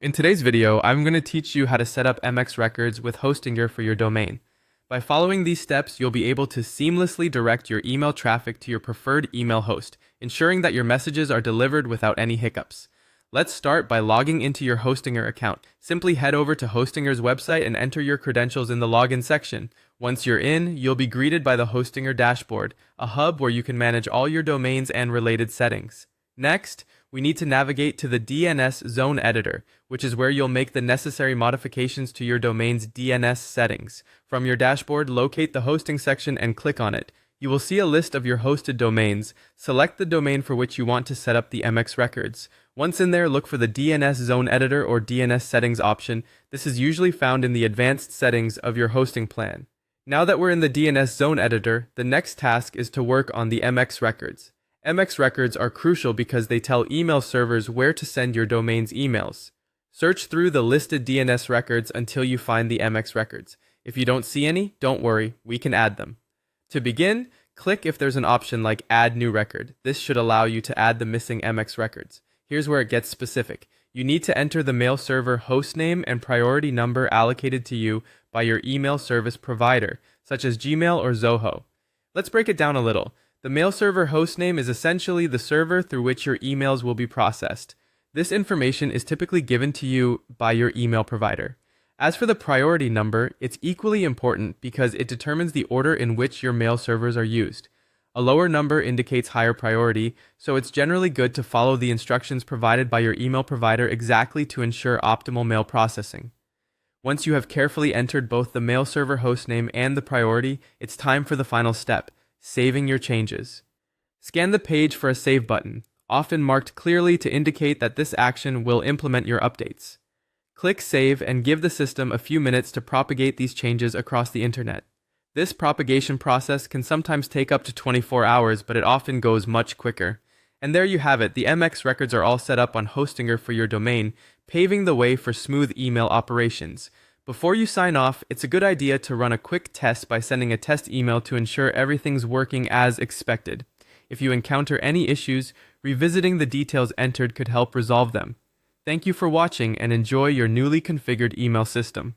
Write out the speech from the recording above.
In today's video, I'm going to teach you how to set up MX Records with Hostinger for your domain. By following these steps, you'll be able to seamlessly direct your email traffic to your preferred email host, ensuring that your messages are delivered without any hiccups. Let's start by logging into your Hostinger account. Simply head over to Hostinger's website and enter your credentials in the login section. Once you're in, you'll be greeted by the Hostinger dashboard, a hub where you can manage all your domains and related settings. Next, we need to navigate to the DNS Zone Editor, which is where you'll make the necessary modifications to your domain's DNS settings. From your dashboard, locate the hosting section and click on it. You will see a list of your hosted domains. Select the domain for which you want to set up the MX Records. Once in there, look for the DNS Zone Editor or DNS Settings option. This is usually found in the advanced settings of your hosting plan. Now that we're in the DNS Zone Editor, the next task is to work on the MX Records. MX Records are crucial because they tell email servers where to send your domain's emails. Search through the listed DNS records until you find the MX Records. If you don't see any, don't worry, we can add them. To begin, click if there's an option like Add New Record. This should allow you to add the missing MX Records. Here's where it gets specific. You need to enter the mail server hostname and priority number allocated to you by your email service provider, such as Gmail or Zoho. Let's break it down a little. The mail server hostname is essentially the server through which your emails will be processed. This information is typically given to you by your email provider. As for the priority number, it's equally important because it determines the order in which your mail servers are used. A lower number indicates higher priority, so it's generally good to follow the instructions provided by your email provider exactly to ensure optimal mail processing. Once you have carefully entered both the mail server hostname and the priority, it's time for the final step: saving your changes. Scan the page for a save button, often marked clearly to indicate that this action will implement your updates. Click save and give the system a few minutes to propagate these changes across the internet. This propagation process can sometimes take up to 24 hours, but it often goes much quicker. And there you have it, the MX Records are all set up on Hostinger for your domain, paving the way for smooth email operations. Before you sign off, it's a good idea to run a quick test by sending a test email to ensure everything's working as expected. If you encounter any issues, revisiting the details entered could help resolve them. Thank you for watching and enjoy your newly configured email system.